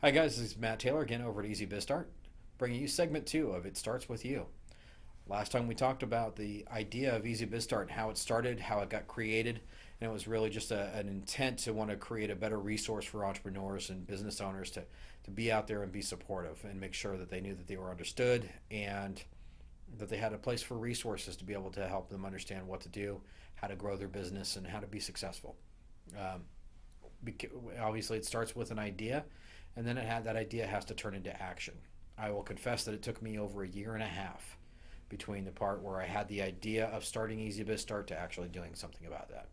Hi guys, this is Matt Taylor again over at EasyBizStart, bringing you segment two of It Starts With You. Last time we talked about the idea of EasyBizStart and how it started, how it got created, and it was really just an intent to want to create a better resource for entrepreneurs and business owners to be out there and be supportive and make sure that they knew that they were understood and that they had a place for resources to be able to help them understand what to do, how to grow their business, and how to be successful. Um, Obviously, it starts with an idea, and then that idea has to turn into action. I will confess that it took me over a year and a half between the part where I had the idea of starting EasyBizStart to actually doing something about that.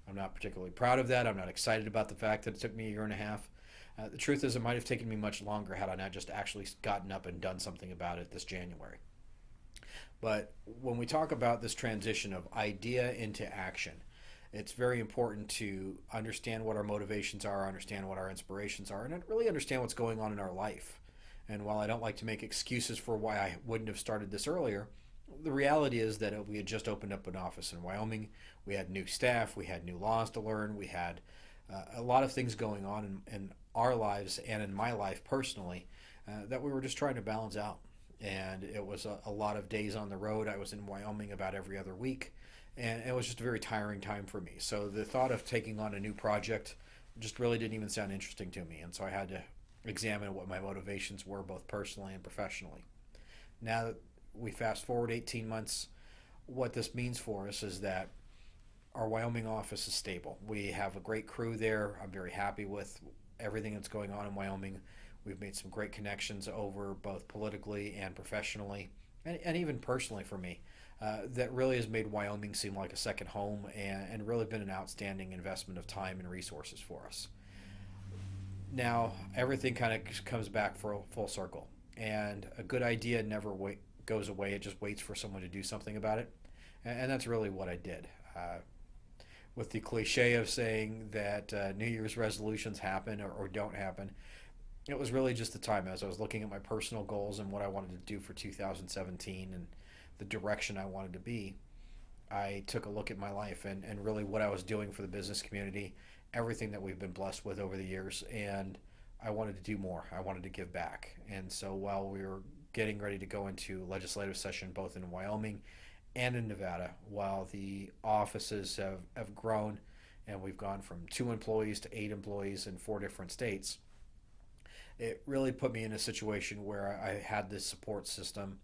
I'm not particularly proud of that. I'm not excited about the fact that it took me a year and a half. The truth is, it might have taken me much longer had I not just actually gotten up and done something about it this January. But when we talk about this transition of idea into action, it's very important to understand what our motivations are, understand what our inspirations are, and really understand what's going on in our life. And while I don't like to make excuses for why I wouldn't have started this earlier, the reality is that we had just opened up an office in Wyoming. We had new staff, we had new laws to learn, we had a lot of things going on in our lives and in my life personally that we were just trying to balance out. And it was a lot of days on the road. I was in Wyoming about every other week, and it was just a very tiring time for me. So the thought of taking on a new project just really didn't even sound interesting to me. And so I had to examine what my motivations were, both personally and professionally. Now that we fast forward 18 months, what this means for us is that our Wyoming office is stable. We have a great crew there. I'm very happy with everything that's going on in Wyoming. We've made some great connections over both politically and professionally, and even personally for me. That really has made Wyoming seem like a second home and really been an outstanding investment of time and resources for us. Now, everything kind of comes back for a full circle, and a good idea never goes away. It just waits for someone to do something about it, and that's really what I did. With the cliche of saying that New Year's resolutions happen or don't happen, it was really just the time as I was looking at my personal goals and what I wanted to do for 2017 and the direction I wanted to be. I took a look at my life and really what I was doing for the business community, everything that we've been blessed with over the years, and I wanted to do more. I wanted to give back. And so while we were getting ready to go into legislative session both in Wyoming and in Nevada, while the offices have grown and we've gone from 2 employees to 8 employees in 4 different states, it really put me in a situation where I had this support system.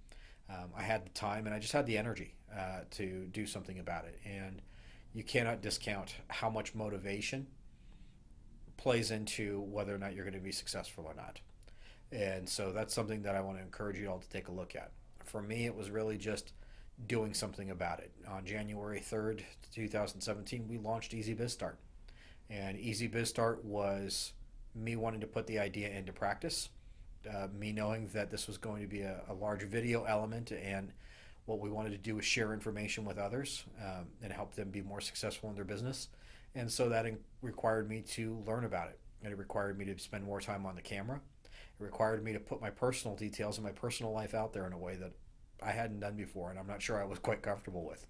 I had the time and I just had the energy to do something about it. And you cannot discount how much motivation plays into whether or not you're going to be successful or not. And so that's something that I want to encourage you all to take a look at. For me, it was really just doing something about it. On January 3rd, 2017, we launched EasyBizStart. And EasyBizStart was me wanting to put the idea into practice, me knowing that this was going to be a large video element, and what we wanted to do was share information with others and help them be more successful in their business. And so that required me to learn about it. And it required me to spend more time on the camera. It required me to put my personal details and my personal life out there in a way that I hadn't done before, and I'm not sure I was quite comfortable with.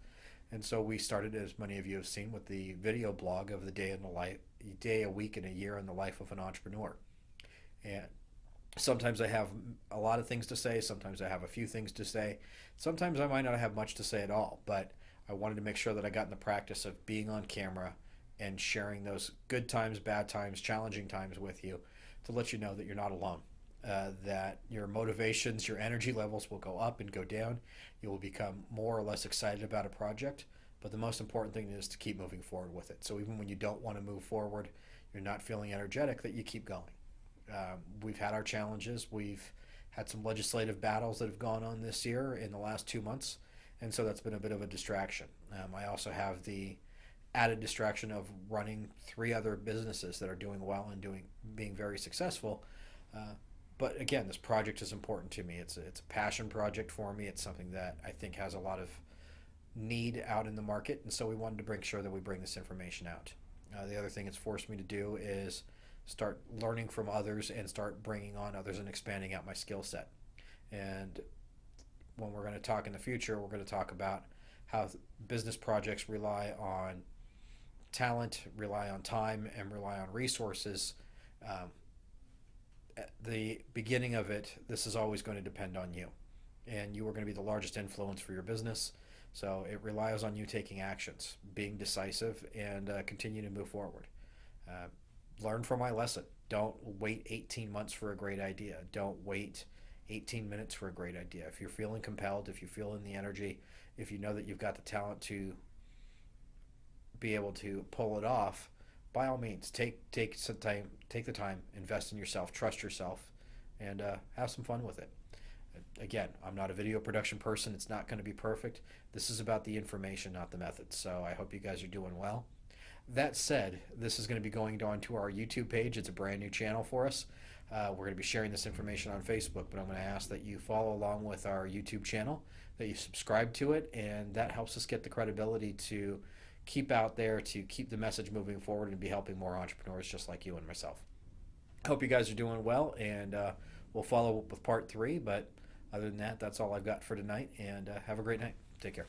And so we started, as many of you have seen, with the video blog of the day in the life, day, a week, and a year in the life of an entrepreneur. And sometimes I have a lot of things to say. Sometimes I have a few things to say. Sometimes I might not have much to say at all. But I wanted to make sure that I got in the practice of being on camera and sharing those good times, bad times, challenging times with you to let you know that you're not alone. That your motivations, your energy levels will go up and go down. You will become more or less excited about a project. But the most important thing is to keep moving forward with it. So even when you don't want to move forward, you're not feeling energetic, that you keep going. We've had our challenges. We've had some legislative battles that have gone on this year in the last 2 months. And so that's been a bit of a distraction. I also have the added distraction of running 3 other businesses that are doing well and being very successful. But again, this project is important to me. It's a passion project for me. It's something that I think has a lot of need out in the market, and so we wanted to make sure that we bring this information out. The other thing it's forced me to do is start learning from others and start bringing on others and expanding out my skill set. And when we're going to talk in the future, we're going to talk about how business projects rely on talent, rely on time, and rely on resources, um, at the beginning of it, this is always going to depend on you, and you are going to be the largest influence for your business. So it relies on you taking actions, being decisive, and continue to move forward. Uh, Learn from my lesson. Don't wait 18 months for a great idea. Don't wait 18 minutes for a great idea. If you're feeling compelled, if you feel in the energy, if you know that you've got the talent to be able to pull it off, by all means, take some time, take the time, invest in yourself, trust yourself, and have some fun with it. Again, I'm not a video production person. It's not going to be perfect. This is about the information, not the method. So I hope you guys are doing well. That said, this is going to be going on to our YouTube page. It's a brand new channel for us. We're going to be sharing this information on Facebook, but I'm going to ask that you follow along with our YouTube channel, that you subscribe to it, and that helps us get the credibility to keep out there, to keep the message moving forward, and be helping more entrepreneurs just like you and myself. I hope you guys are doing well, and we'll follow up with part 3. But other than that, that's all I've got for tonight, and have a great night. Take care.